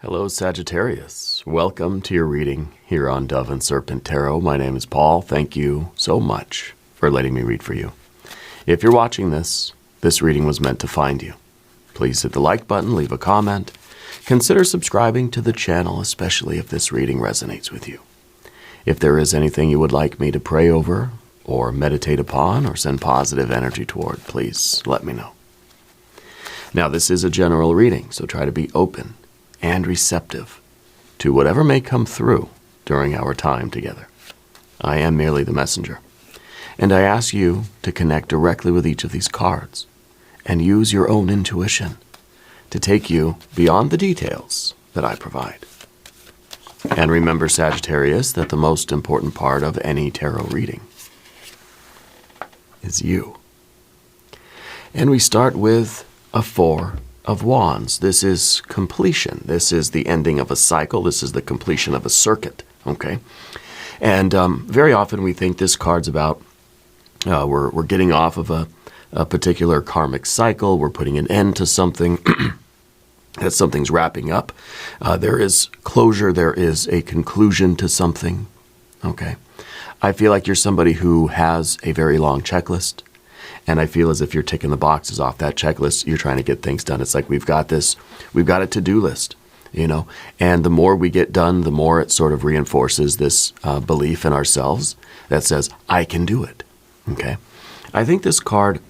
Hello, Sagittarius. Welcome to your reading here on Dove and Serpent Tarot. My name is Paul. Thank you so much for letting me read for you. If you're watching this reading was meant to find you. Please hit the like button, leave a comment. Consider subscribing to the channel, especially if this reading resonates with you. If there is anything you would like me to pray over or meditate upon or send positive energy toward, please let me know. Now, this is a general reading, so try to be open and receptive to whatever may come through during our time together. I am merely the messenger, and I ask you to connect directly with each of these cards and use your own intuition to take you beyond the details that I provide. And remember, Sagittarius, that the most important part of any tarot reading is you. And we start with a Four of Wands. This is completion. This is the ending of a cycle. This is the completion of a circuit, okay? And very often we think this card's about we're getting off of a particular karmic cycle. We're putting an end to something, that something's wrapping up. There is closure. There is a conclusion to something, okay? I feel like you're somebody who has a very long checklist. And I feel as if you're ticking the boxes off that checklist. You're trying to get things done. It's like we've got a to-do list, you know. And the more we get done, the more it sort of reinforces this belief in ourselves that says, I can do it, okay? I think this card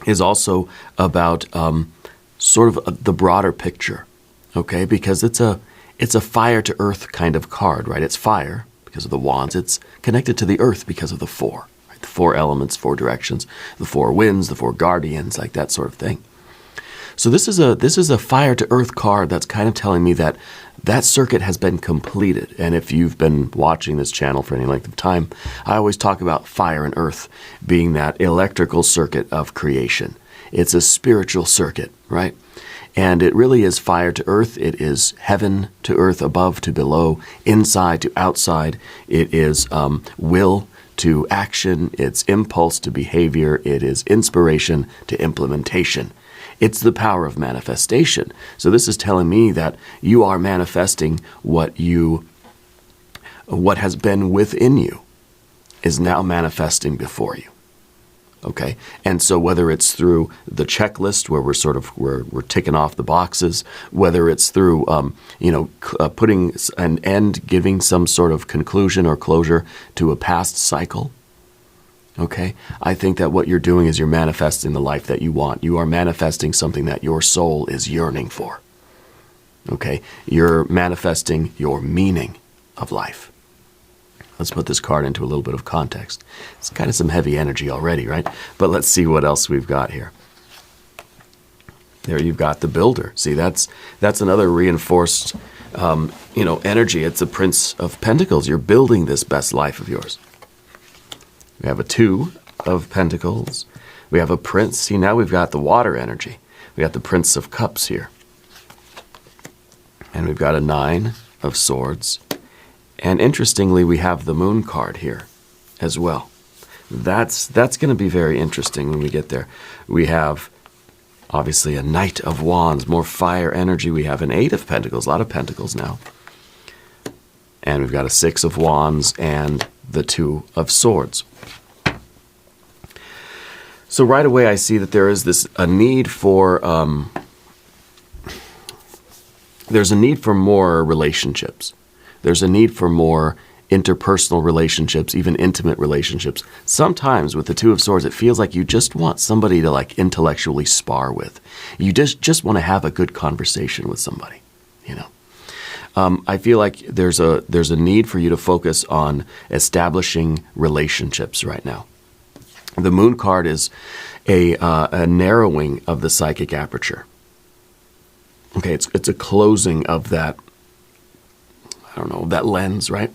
is also about sort of the broader picture, okay? Because it's a fire to earth kind of card, right? It's fire because of the wands. It's connected to the earth because of the four. The four elements, four directions, the four winds, the four guardians, like that sort of thing. So this is a fire to earth card that's kind of telling me that that circuit has been completed. And if you've been watching this channel for any length of time, I always talk about fire and earth being that electrical circuit of creation. It's a spiritual circuit, right? And it really is fire to earth. It is heaven to earth, above to below, inside to outside. It is will to action, it's impulse to behavior, it is inspiration to implementation. It's the power of manifestation. So this is telling me that you are manifesting what has been within you is now manifesting before you. Okay? And so whether it's through the checklist where we're ticking off the boxes, whether it's through putting an end, giving some sort of conclusion or closure to a past cycle, okay? I think that what you're doing is you're manifesting the life that you want. You are manifesting something that your soul is yearning for. Okay? You're manifesting your meaning of life. Let's put this card into a little bit of context. It's kind of some heavy energy already, right? But let's see what else we've got here. There you've got the builder. See, that's another reinforced, energy. It's a Prince of Pentacles. You're building this best life of yours. We have a Two of Pentacles. We have a Prince. See, now we've got the water energy. We got the Prince of Cups here. And we've got a Nine of Swords. And interestingly, we have the Moon card here as well. That's going to be very interesting when we get there. We have, obviously, a Knight of Wands, more fire energy. We have an Eight of Pentacles, a lot of Pentacles now. And we've got a Six of Wands and the Two of Swords. So right away, I see that there is a need for, there's a need for more relationships. There's a need for more interpersonal relationships, even intimate relationships. Sometimes with the Two of Swords, it feels like you just want somebody to like intellectually spar with. You just want to have a good conversation with somebody, you know. I feel like there's a need for you to focus on establishing relationships right now. The Moon card is a narrowing of the psychic aperture. Okay, it's a closing of that, that lens, right?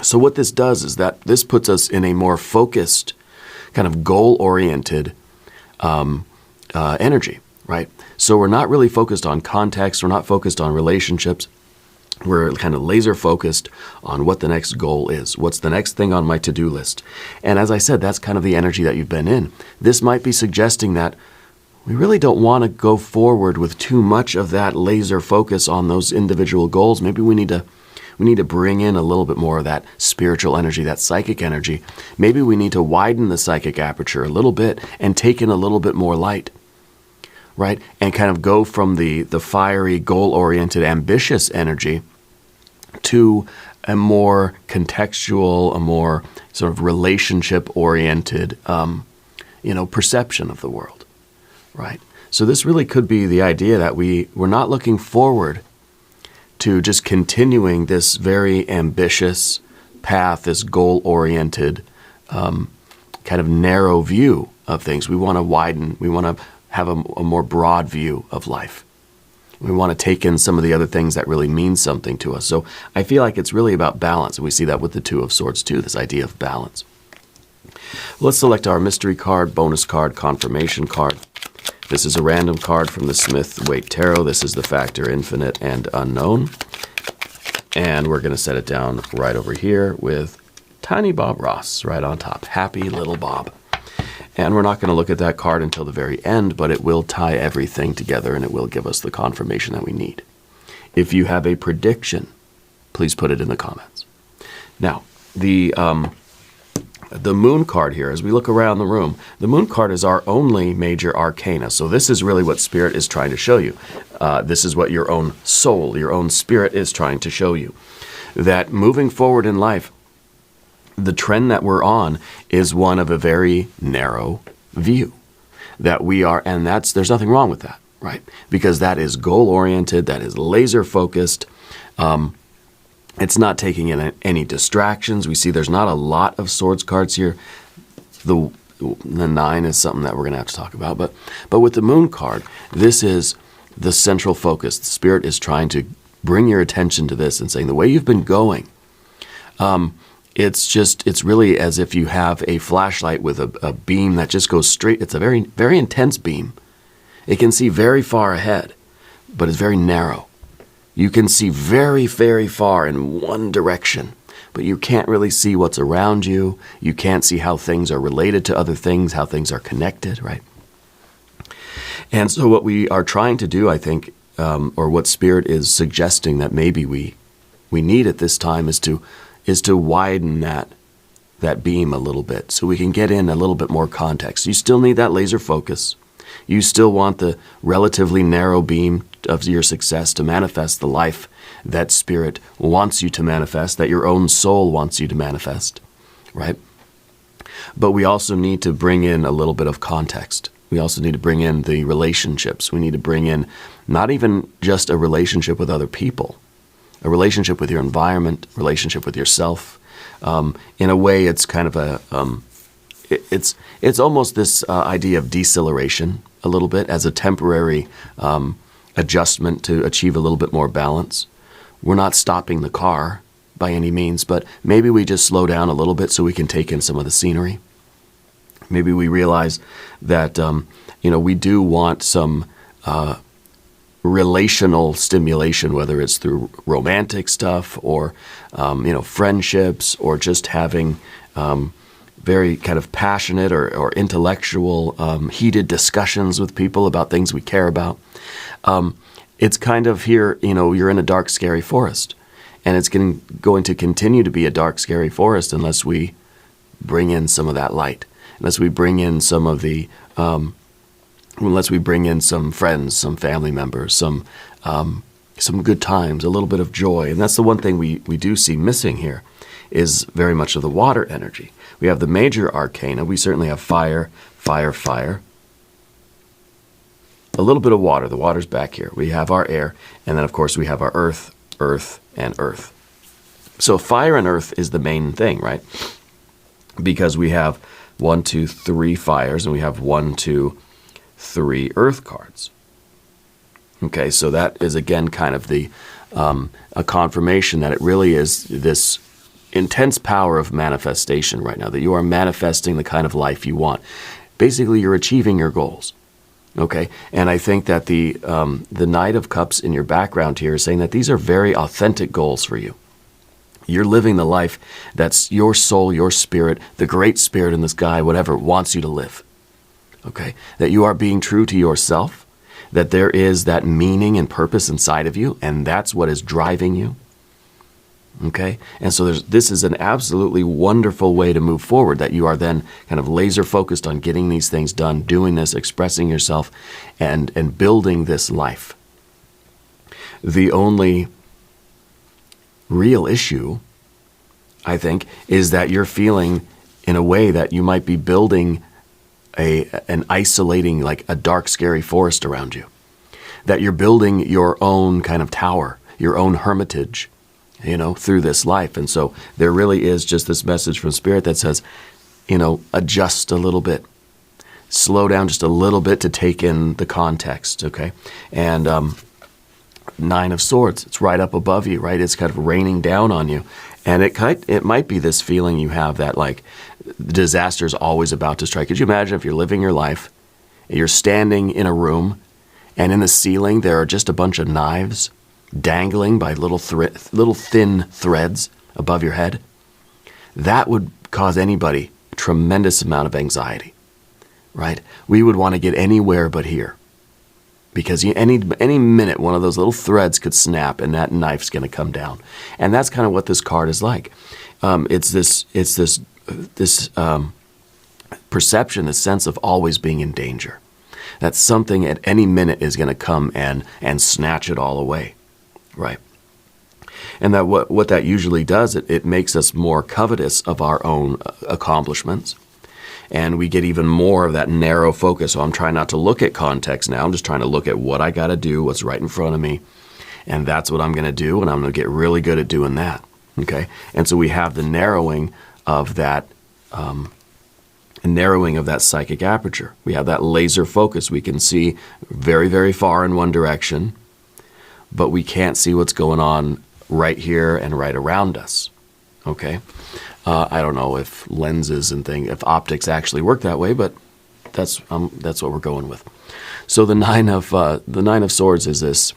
So what this does is that this puts us in a more focused, kind of goal-oriented energy, right? So we're not really focused on context. We're not focused on relationships. We're kind of laser focused on what the next goal is. What's the next thing on my to-do list? And as I said, that's kind of the energy that you've been in. This might be suggesting that we really don't want to go forward with too much of that laser focus on those individual goals. Maybe we need to bring in a little bit more of that spiritual energy, that psychic energy. Maybe we need to widen the psychic aperture a little bit and take in a little bit more light, right? And kind of go from the fiery, goal-oriented, ambitious energy to a more contextual, a more sort of relationship-oriented, perception of the world, right? So this really could be the idea that we're not looking forward to just continuing this very ambitious path, this goal-oriented, kind of narrow view of things. We want to widen. We want to have a more broad view of life. We want to take in some of the other things that really mean something to us. So I feel like it's really about balance. And we see that with the Two of Swords too, this idea of balance. Let's select our mystery card, bonus card, confirmation card. This is a random card from the Smith-Waite Tarot. This is the factor infinite and unknown. And we're going to set it down right over here with Tiny Bob Ross right on top. Happy little Bob. And we're not going to look at that card until the very end, but it will tie everything together and it will give us the confirmation that we need. If you have a prediction, please put it in the comments. Now, the moon card here, as we look around the room, the moon card is our only major arcana. So this is really what Spirit is trying to show you. This is what your own soul, your own spirit is trying to show you. That moving forward in life, the trend that we're on is one of a very narrow view. That we are, and there's nothing wrong with that, right? Because that is goal-oriented, that is laser-focused. It's not taking in any distractions. We see there's not a lot of swords cards here. The 9 is something that we're going to have to talk about. But with the moon card, this is the central focus. The Spirit is trying to bring your attention to this and saying the way you've been going, it's really as if you have a flashlight with a beam that just goes straight. It's a very, very intense beam. It can see very far ahead, but it's very narrow. You can see very, very far in one direction, but you can't really see what's around you. You can't see how things are related to other things, how things are connected, right? And so what we are trying to do, I think, or what Spirit is suggesting that maybe we need at this time is to widen that beam a little bit so we can get in a little bit more context. You still need that laser focus. You still want the relatively narrow beam of your success to manifest the life that Spirit wants you to manifest, that your own soul wants you to manifest, right? But we also need to bring in a little bit of context. We also need to bring in the relationships. We need to bring in not even just a relationship with other people, a relationship with your environment, relationship with yourself. In a way, it's kind of it's almost this idea of deceleration a little bit as a temporary adjustment to achieve a little bit more balance. We're not stopping the car by any means, but maybe we just slow down a little bit so we can take in some of the scenery. Maybe we realize that we do want some relational stimulation, whether it's through romantic stuff or friendships or just having very kind of passionate or intellectual, heated discussions with people about things we care about. It's kind of here, you're in a dark, scary forest. And it's going to continue to be a dark, scary forest unless we bring in some of that light, unless we bring in some of the, unless we bring in some friends, some family members, some good times, a little bit of joy. And that's the one thing we do see missing here is very much of the water energy. We have the major arcana. We certainly have fire, fire, fire. A little bit of water. The water's back here. We have our air. And then, of course, we have our earth, earth, and earth. So fire and earth is the main thing, right? Because we have 1, 2, 3 fires, and we have 1, 2, 3 earth cards. Okay, so that is, again, kind of a confirmation that it really is this intense power of manifestation right now, that you are manifesting the kind of life you want. Basically, you're achieving your goals. Okay, and I think that the Knight of Cups in your background here is saying that these are very authentic goals for you. You're living the life that's your soul, your spirit, the great spirit in the sky, whatever, wants you to live. okay? That you are being true to yourself, that there is that meaning and purpose inside of you, and that's what is driving you, okay? And so this is an absolutely wonderful way to move forward, that you are then kind of laser focused on getting these things done, doing this, expressing yourself, and building this life. The only real issue, I think, is that you're feeling in a way that you might be building an isolating, like a dark, scary forest around you. That you're building your own kind of tower, your own hermitage, through this life. And so there really is just this message from Spirit that says, adjust a little bit. Slow down just a little bit to take in the context, okay? And Nine of Swords, it's right up above you, right? It's kind of raining down on you. And it might be this feeling you have that, like, disaster is always about to strike. Could you imagine if you're living your life, and you're standing in a room, and in the ceiling there are just a bunch of knives dangling by little thin threads above your head? That would cause anybody a tremendous amount of anxiety, right? We would want to get anywhere but here. Because any minute, one of those little threads could snap, and that knife's going to come down. And that's kind of what this card is like. It's this perception, this sense of always being in danger. That something at any minute is going to come and snatch it all away, right? And that what that usually does, it makes us more covetous of our own accomplishments. And we get even more of that narrow focus. So I'm trying not to look at context now. I'm just trying to look at what I got to do, what's right in front of me. And that's what I'm going to do, and I'm going to get really good at doing that, okay? And so we have the narrowing of that psychic aperture. We have that laser focus. We can see very, very far in one direction, but we can't see what's going on right here and right around us, okay? I don't know if lenses and if optics actually work that way, but that's what we're going with. So the Nine of Swords is this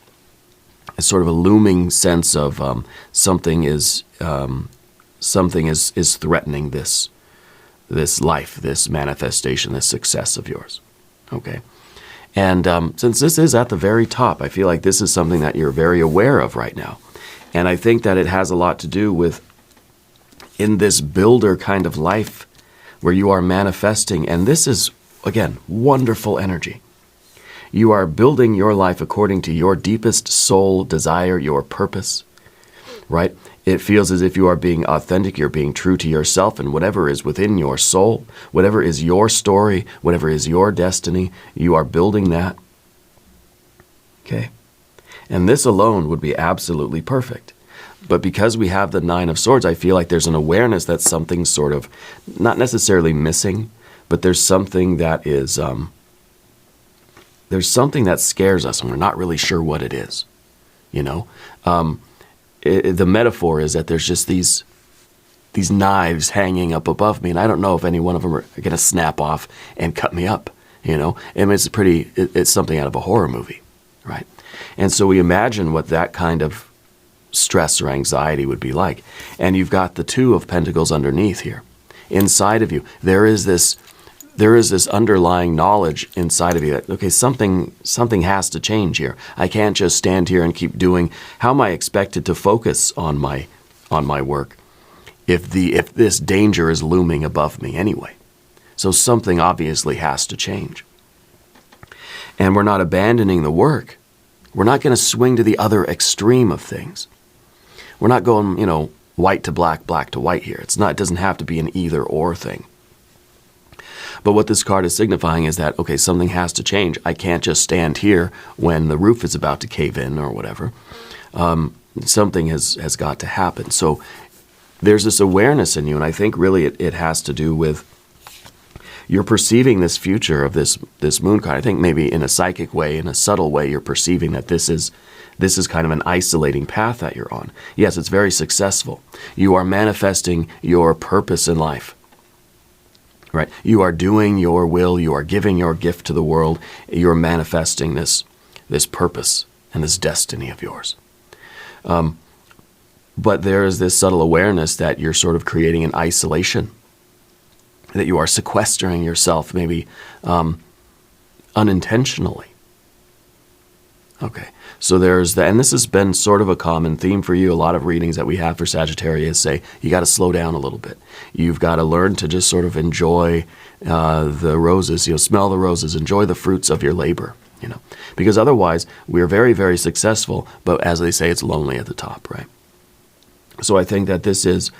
sort of a looming sense of something is threatening this life, this manifestation, this success of yours. Okay, and since this is at the very top, I feel like this is something that you're very aware of right now, and I think that it has a lot to do with, in this builder kind of life where you are manifesting, and this is, again, wonderful energy. You are building your life according to your deepest soul desire, your purpose, right? It feels as if you are being authentic, you're being true to yourself, and whatever is within your soul, whatever is your story, whatever is your destiny, you are building that, okay? And this alone would be absolutely perfect. But because we have the Nine of Swords, I feel like there's an awareness that something's sort of not necessarily missing, but there's something that is, there's something that scares us and we're not really sure what it is, the metaphor is that there's just these knives hanging up above me, and I don't know if any one of them are going to snap off and cut me up, And it's something out of a horror movie, right? And so we imagine what that kind of stress or anxiety would be like. And you've got the Two of Pentacles underneath here. Inside of you, there is this underlying knowledge inside of you that, okay, something has to change here. I can't just stand here and keep doing. How am I expected to focus on my work if this danger is looming above me anyway? So something obviously has to change. And we're not abandoning the work. We're not going to swing to the other extreme of things. We're not going, white to black, black to white here. It doesn't have to be an either or thing. But what this card is signifying is that, okay, something has to change. I can't just stand here when the roof is about to cave in or whatever. Something has got to happen. So there's this awareness in you, and I think really it has to do with you're perceiving this future of this moon card. I think maybe in a psychic way, in a subtle way, you're perceiving that this is kind of an isolating path that you're on. Yes, it's very successful. You are manifesting your purpose in life, right? You are doing your will. You are giving your gift to the world. You're manifesting this purpose and this destiny of yours. But there is this subtle awareness that you're sort of creating an isolation, that you are sequestering yourself maybe unintentionally. Okay, so there's that, and this has been sort of a common theme for you. A lot of readings that we have for Sagittarius say you got to slow down a little bit. You've got to learn to just sort of enjoy the roses, smell the roses, enjoy the fruits of your labor, because otherwise we're very, very successful, but as they say, it's lonely at the top, right? So I think that this is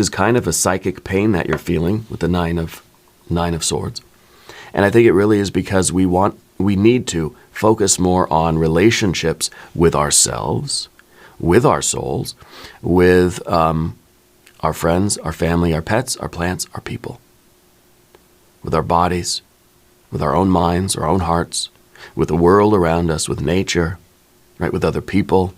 kind of a psychic pain that you're feeling with the Nine of Swords, and I think it really is because we need to focus more on relationships with ourselves, with our souls, with our friends, our family, our pets, our plants, our people, with our bodies, with our own minds, our own hearts, with the world around us, with nature, right, with other people.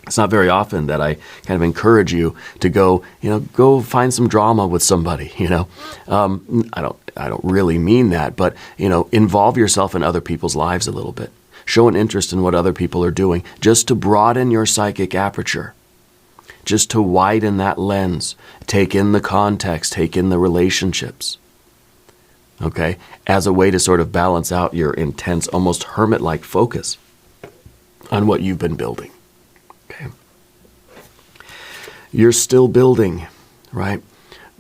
It's not very often that I kind of encourage you to go find some drama with somebody, I don't really mean that, but, involve yourself in other people's lives a little bit. Show an interest in what other people are doing, just to broaden your psychic aperture, just to widen that lens, take in the context, take in the relationships, okay, as a way to sort of balance out your intense, almost hermit-like focus on what you've been building. Okay. You're still building, right?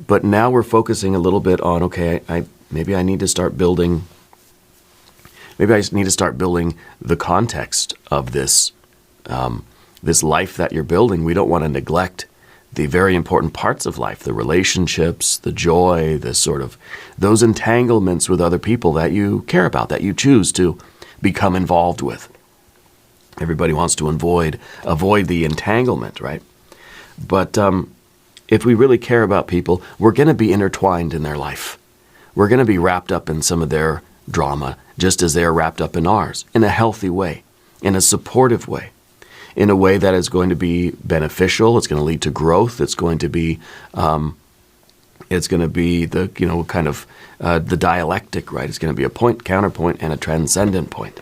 But now we're focusing a little bit on, okay, maybe I need to start building the context of this life that you're building. We don't want to neglect the very important parts of life, the relationships, the joy, the sort of those entanglements with other people that you care about, that you choose to become involved with. Everybody wants to avoid the entanglement, right? But if we really care about people, we're going to be intertwined in their life. We're going to be wrapped up in some of their drama, just as they are wrapped up in ours, in a healthy way, in a supportive way, in a way that is going to be beneficial. It's going to lead to growth. It's going to be the kind of the dialectic, right? It's going to be a point, counterpoint, and a transcendent point.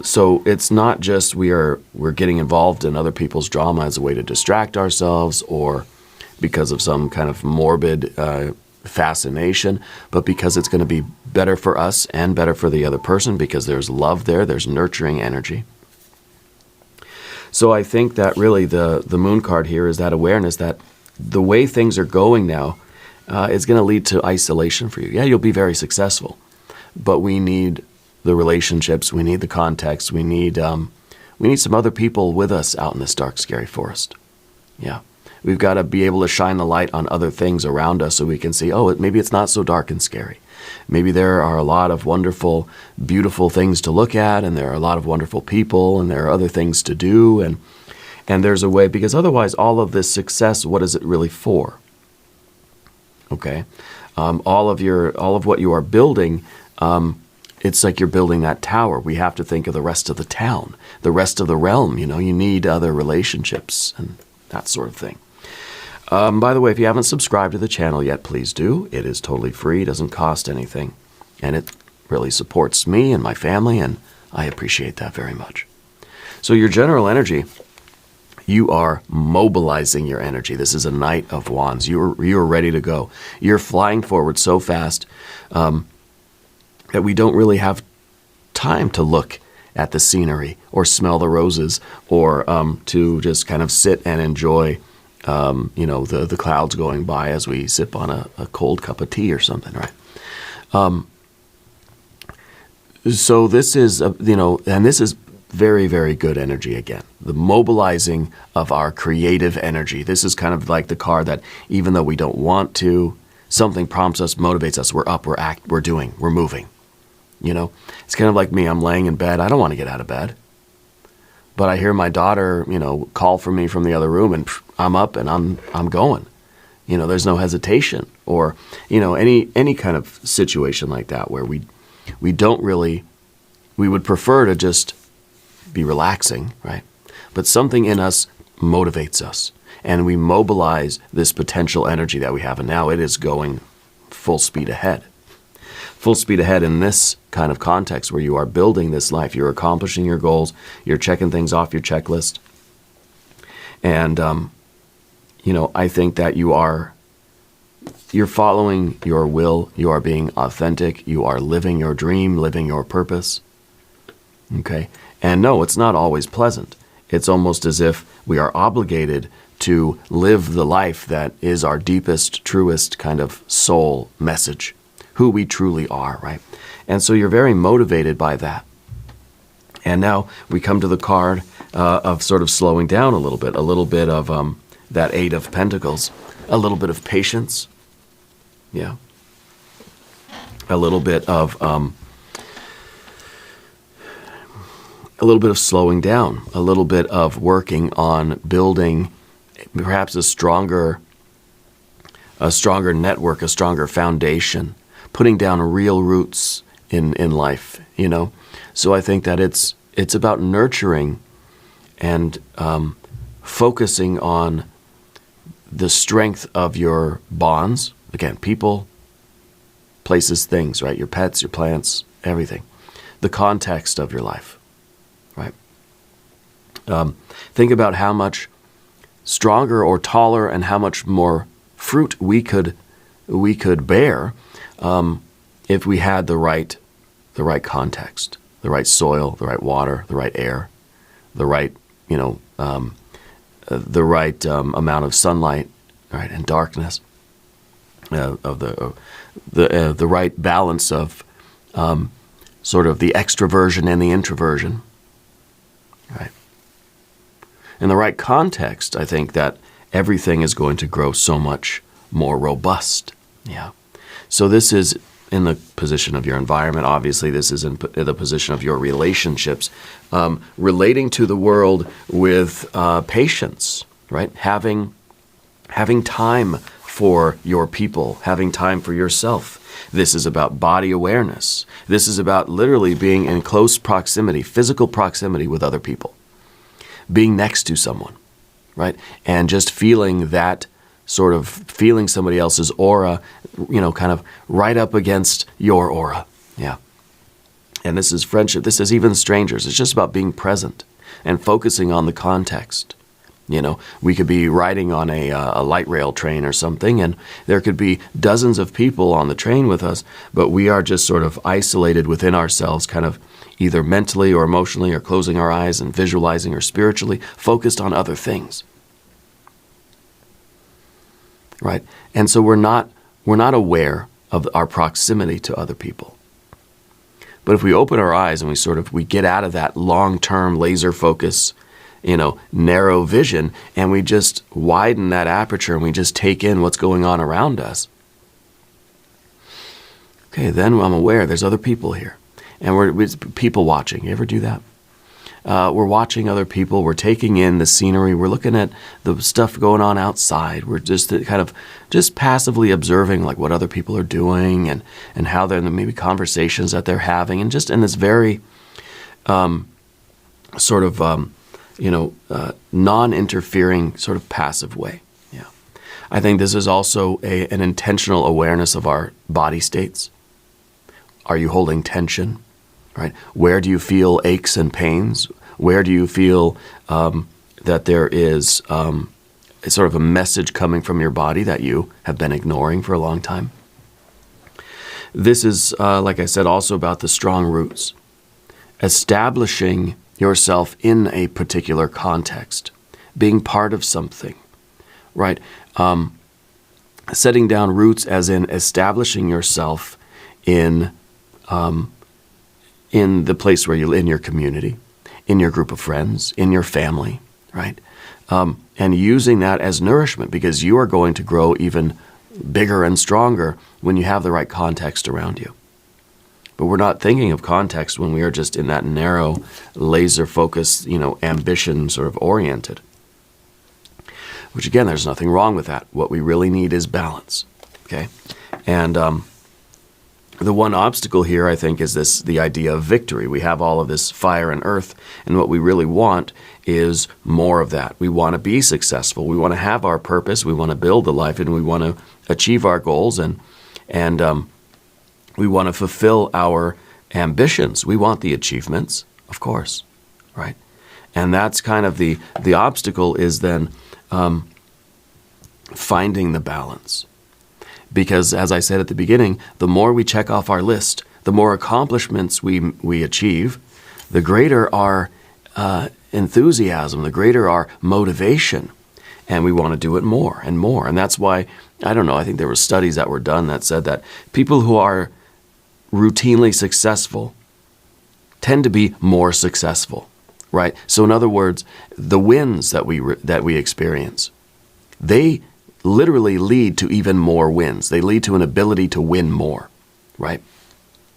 So it's not just we're getting involved in other people's drama as a way to distract ourselves or because of some kind of morbid fascination, but because it's going to be better for us and better for the other person, because there's love there, there's nurturing energy. So I think that really the moon card here is that awareness that the way things are going now is going to lead to isolation for you. Yeah, you'll be very successful, but we need the relationships, we need the context, we need some other people with us out in this dark, scary forest. Yeah. We've got to be able to shine the light on other things around us so we can see, maybe it's not so dark and scary. Maybe there are a lot of wonderful, beautiful things to look at, and there are a lot of wonderful people, and there are other things to do, and there's a way, because otherwise all of this success, what is it really for? Okay? All of what you are building, it's like you're building that tower. We have to think of the rest of the town, the rest of the realm. You need other relationships and that sort of thing. By the way, if you haven't subscribed to the channel yet, please do. It is totally free, it doesn't cost anything, and it really supports me and my family, and I appreciate that very much. So your general energy, you are mobilizing your energy. This is a Knight of Wands. You're ready to go. You're flying forward so fast that we don't really have time to look at the scenery or smell the roses or to just kind of sit and enjoy the clouds going by as we sip on a cold cup of tea or something, right? So this is, and this is very, very good energy again. The mobilizing of our creative energy. This is kind of like the card that even though we don't want to, something prompts us, motivates us. We're up, we're doing, we're moving. It's kind of like me. I'm laying in bed. I don't want to get out of bed. But I hear my daughter, call for me from the other room, and I'm up and I'm going. There's no hesitation or, any kind of situation like that where we don't really, we would prefer to just be relaxing, right? But something in us motivates us, and we mobilize this potential energy that we have, and now it is going full speed ahead. Full speed ahead in this kind of context where you are building this life. You're accomplishing your goals. You're checking things off your checklist. And, I think that you are you're following your will. You are being authentic. You are living your dream, living your purpose. Okay? And no, it's not always pleasant. It's almost as if we are obligated to live the life that is our deepest, truest kind of soul message, who we truly are, right? And so you're very motivated by that. And now we come to the card of sort of slowing down a little bit of that Eight of Pentacles, a little bit of patience, yeah, a little bit of slowing down, a little bit of working on building perhaps a stronger network, a stronger foundation, putting down real roots in life, you know. So I think that it's about nurturing and focusing on the strength of your bonds. Again, people, places, things, right? Your pets, your plants, everything. The context of your life, right? Think about how much stronger or taller and how much more fruit we could bear if we had the right context, the right soil, the right water, the right air, the right amount of sunlight, right, and darkness, of the right balance of sort of the extroversion and the introversion, right? In the right context, I think that everything is going to grow so much more robust. Yeah. So this is in the position of your environment. Obviously, this is in the position of your relationships, relating to the world with patience, right? Having time for your people, having time for yourself. This is about body awareness. This is about literally being in close proximity, physical proximity with other people, being next to someone, right? And just feeling that sort of feeling somebody else's aura, you know, kind of right up against your aura. Yeah. And this is friendship. This is even strangers. It's just about being present and focusing on the context. You know, we could be riding on a light rail train or something, and there could be dozens of people on the train with us, but we are just sort of isolated within ourselves, kind of either mentally or emotionally or closing our eyes and visualizing or spiritually focused on other things. Right? And so we're not aware of our proximity to other people. But if we open our eyes and we get out of that long-term laser focus, you know, narrow vision, and we just widen that aperture and we just take in what's going on around us. Okay, then I'm aware there's other people here. And we're people watching. You ever do that? We're watching other people. We're taking in the scenery. We're looking at the stuff going on outside. We're just kind of just passively observing like what other people are doing and how they're maybe conversations that they're having, and just in this very non-interfering sort of passive way. Yeah, I think this is also an intentional awareness of our body states. Are you holding tension? Right? Where do you feel aches and pains? Where do you feel that there is sort of a message coming from your body that you have been ignoring for a long time? This is, like I said, also about the strong roots. Establishing yourself in a particular context, being part of something, right? Setting down roots as in establishing yourself in the place where you live, in your community, in your group of friends, in your family, right? And using that as nourishment, because you are going to grow even bigger and stronger when you have the right context around you. But we're not thinking of context when we are just in that narrow, laser focus, ambition sort of oriented. Which again, there's nothing wrong with that. What we really need is balance, okay? And the one obstacle here, I think, is the idea of victory. We have all of this fire and earth, and what we really want is more of that. We want to be successful. We want to have our purpose. We want to build the life, and we want to achieve our goals, and we want to fulfill our ambitions. We want the achievements, of course, right? And that's kind of the obstacle is then finding the balance. Because as I said at the beginning, the more we check off our list, the more accomplishments we achieve, the greater our enthusiasm, the greater our motivation, and we want to do it more and more. And that's why, I don't know, I think there were studies that were done that said that people who are routinely successful tend to be more successful, right? So in other words, the wins that we experience, they literally lead to even more wins. They lead to an ability to win more, right?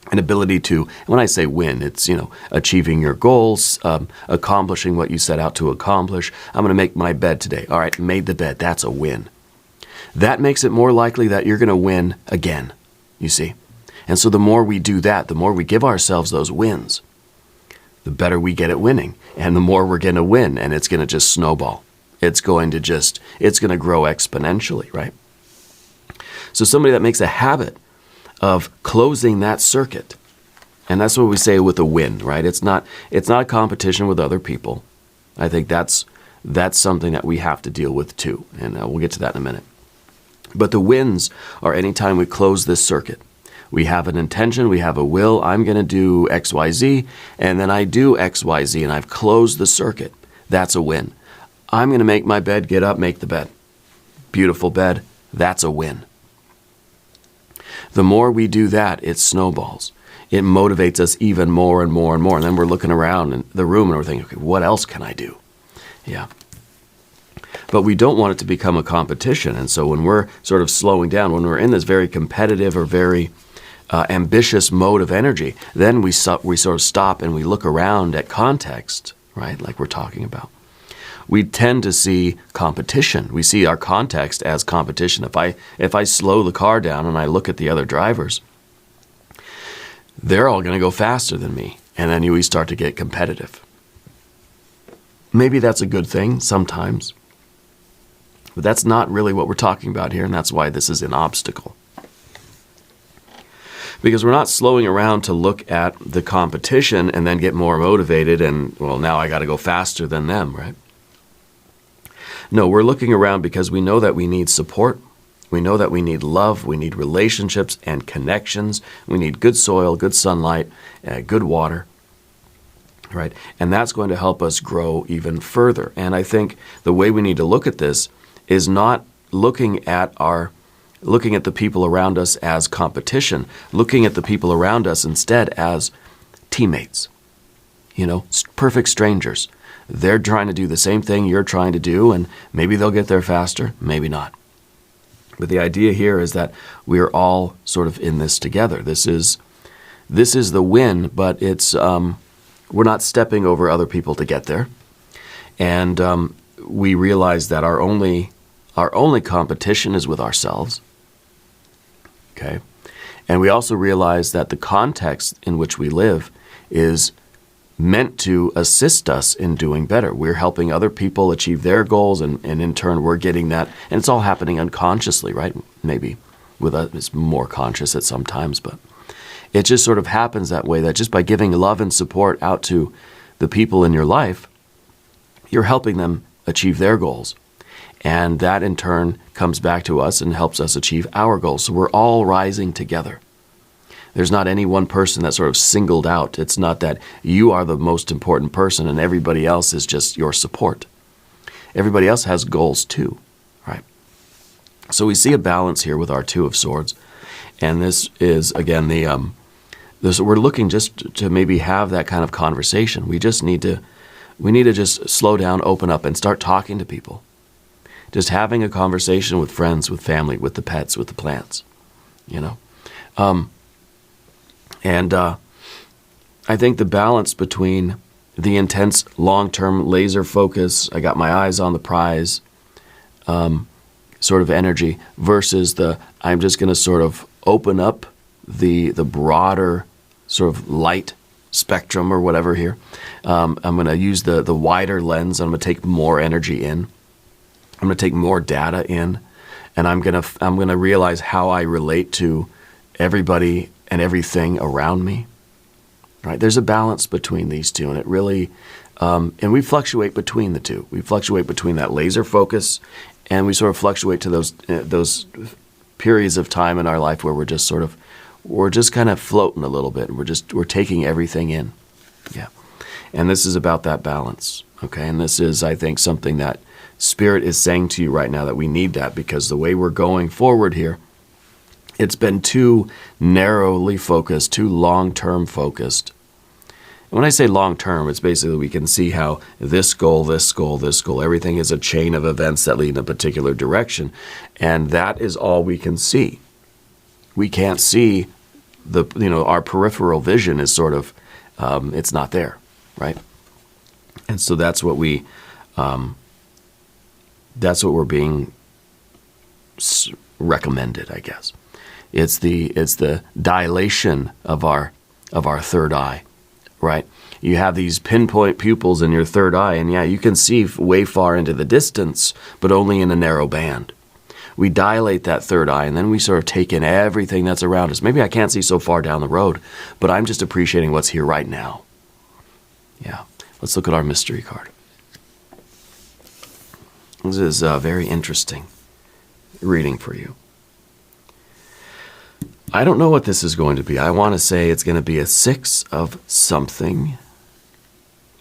An ability to, when I say win, it's, achieving your goals, accomplishing what you set out to accomplish. I'm going to make my bed today. All right, made the bed. That's a win. That makes it more likely that you're going to win again, you see. And so the more we do that, the more we give ourselves those wins, the better we get at winning. And the more we're going to win, and it's going to just snowball. It's going to grow exponentially, right? So somebody that makes a habit of closing that circuit, and that's what we say with a win, right? It's not a competition with other people. I think that's something that we have to deal with too, and we'll get to that in a minute. But the wins are anytime we close this circuit. We have an intention, we have a will, I'm going to do X, Y, Z, and then I do X, Y, Z, and I've closed the circuit. That's a win. I'm going to make my bed, get up, make the bed. Beautiful bed, that's a win. The more we do that, it snowballs. It motivates us even more and more and more. And then we're looking around in the room and we're thinking, okay, what else can I do? Yeah. But we don't want it to become a competition. And so when we're sort of slowing down, when we're in this very competitive or very ambitious mode of energy, then we sort of stop and we look around at context, right? Like we're talking about. We tend to see competition. We see our context as competition. If I slow the car down and I look at the other drivers, they're all going to go faster than me. And then we start to get competitive. Maybe that's a good thing sometimes. But that's not really what we're talking about here, and that's why this is an obstacle. Because we're not slowing around to look at the competition and then get more motivated and, well, now I got to go faster than them, right? No, we're looking around because we know that we need support. We know that we need love. We need relationships and connections. We need good soil, good sunlight, good water, right? And that's going to help us grow even further. And I think the way we need to look at this is not looking at the people around us as competition, looking at the people around us instead as teammates, perfect strangers. They're trying to do the same thing you're trying to do, and maybe they'll get there faster, maybe not. But the idea here is that we're all sort of in this together. This is the win, but it's we're not stepping over other people to get there. And we realize that our only competition is with ourselves. Okay? And we also realize that the context in which we live is meant to assist us in doing better. We're helping other people achieve their goals, and in turn we're getting that. And it's all happening unconsciously, right? Maybe with us it's more conscious at some times, but it just sort of happens that way, that just by giving love and support out to the people in your life, you're helping them achieve their goals. And that in turn comes back to us and helps us achieve our goals. So we're all rising together. There's not any one person that's sort of singled out. It's not that you are the most important person and everybody else is just your support. Everybody else has goals too, right? So we see a balance here with our Two of Swords. And this is, again, we're looking just to maybe have that kind of conversation. We need to just slow down, open up, and start talking to people. Just having a conversation with friends, with family, with the pets, with the plants, And I think the balance between the intense long-term laser focus, I got my eyes on the prize sort of energy versus I'm just going to sort of open up the broader sort of light spectrum or whatever here. I'm going to use the wider lens. I'm going to take more energy in. I'm going to take more data in, and I'm going to realize how I relate to everybody and everything around me. Right? There's a balance between these two, and it really, and we fluctuate between the two. We fluctuate between that laser focus, and we sort of fluctuate to those periods of time in our life where we're just kind of floating a little bit, and we're taking everything in. Yeah. And this is about that balance. Okay. And this is, I think, something that Spirit is saying to you right now, that we need that, because the way we're going forward here, it's been too narrowly focused, too long-term focused. And when I say long-term, it's basically we can see how this goal, this goal, this goal, everything is a chain of events that lead in a particular direction. And that is all we can see. We can't see our peripheral vision is sort of, it's not there, right? And so that's what we're being recommended, I guess. It's the dilation of our third eye, right? You have these pinpoint pupils in your third eye, and yeah, you can see way far into the distance, but only in a narrow band. We dilate that third eye, and then we sort of take in everything that's around us. Maybe I can't see so far down the road, but I'm just appreciating what's here right now. Yeah. Let's look at our mystery card. This is a very interesting reading for you. I don't know what this is going to be. I want to say it's going to be a 6 of something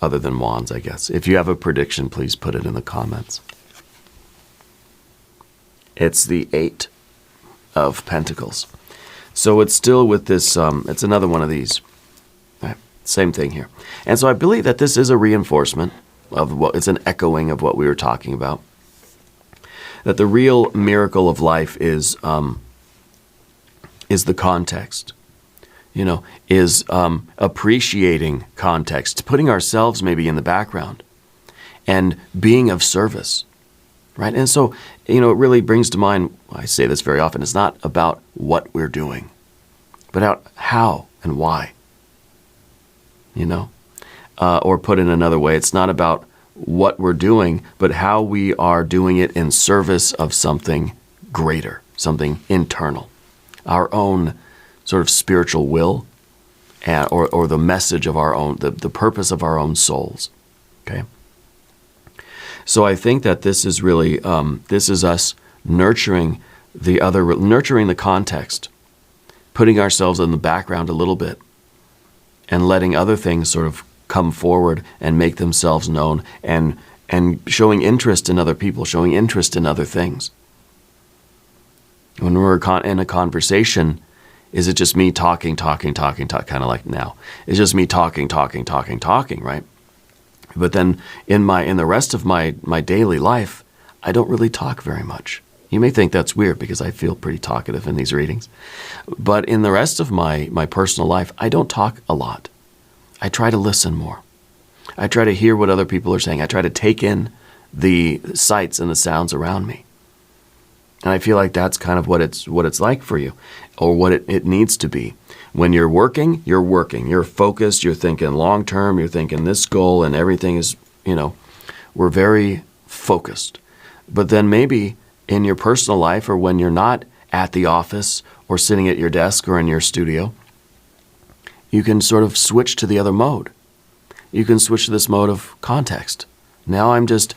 other than wands, I guess. If you have a prediction, please put it in the comments. It's the 8 of Pentacles. So it's still with this, it's another one of these. Same thing here. And so I believe that this is a reinforcement of it's an echoing of what we were talking about. That the real miracle of life is the context. Is appreciating context, putting ourselves maybe in the background and being of service, right? And so, it really brings to mind, I say this very often, it's not about what we're doing, but about how and why. Or put in another way, it's not about what we're doing, but how we are doing it in service of something greater, something internal, our own sort of spiritual will, or the message of our own, the purpose of our own souls. Okay. So I think that this is really, this is us nurturing nurturing the context, putting ourselves in the background a little bit, and letting other things sort of come forward and make themselves known, and showing interest in other people, showing interest in other things. When we're in a conversation, is it just me talking, kind of like now? It's just me talking, right? But then in the rest of my daily life, I don't really talk very much. You may think that's weird because I feel pretty talkative in these readings. But in the rest of my personal life, I don't talk a lot. I try to listen more. I try to hear what other people are saying. I try to take in the sights and the sounds around me. And I feel like that's kind of what it's like for you, or what it needs to be. When you're working, you're focused, you're thinking long term, you're thinking this goal, and everything is, we're very focused. But then maybe in your personal life, or when you're not at the office or sitting at your desk or in your studio, you can sort of switch to the other mode. You can switch to this mode of context. Now I'm just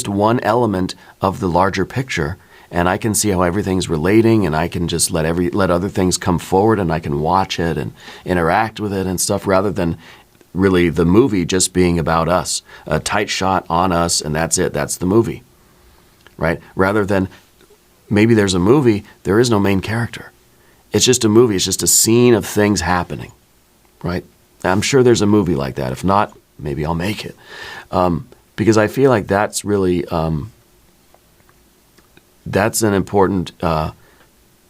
one element of the larger picture, and I can see how everything's relating, and I can just let other things come forward, and I can watch it and interact with it and stuff, rather than really the movie just being about us, a tight shot on us, and that's it. That's the movie, right? Rather than maybe there's a movie, there is no main character. It's just a movie. It's just a scene of things happening, right? I'm sure there's a movie like that. If not, maybe I'll make it. Because I feel like that's really, that's an important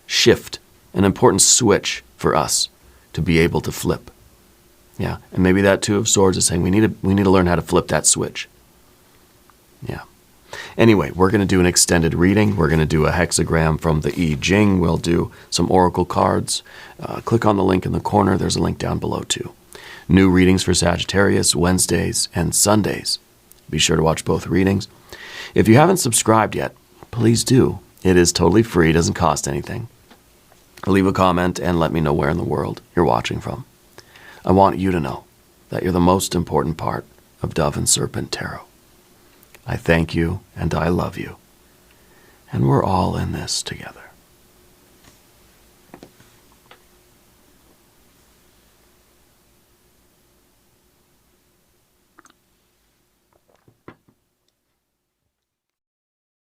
shift, an important switch for us to be able to flip. Yeah, and maybe that Two of Swords is saying we need to learn how to flip that switch. Yeah. Anyway, we're going to do an extended reading. We're going to do a hexagram from the Jing. We'll do some oracle cards. Click on the link in the corner. There's a link down below too. New readings for Sagittarius, Wednesdays and Sundays. Be sure to watch both readings. If you haven't subscribed yet, please do. It is totally free. It doesn't cost anything. Leave a comment and let me know where in the world you're watching from. I want you to know that you're the most important part of Dove and Serpent Tarot. I thank you and I love you. And we're all in this together.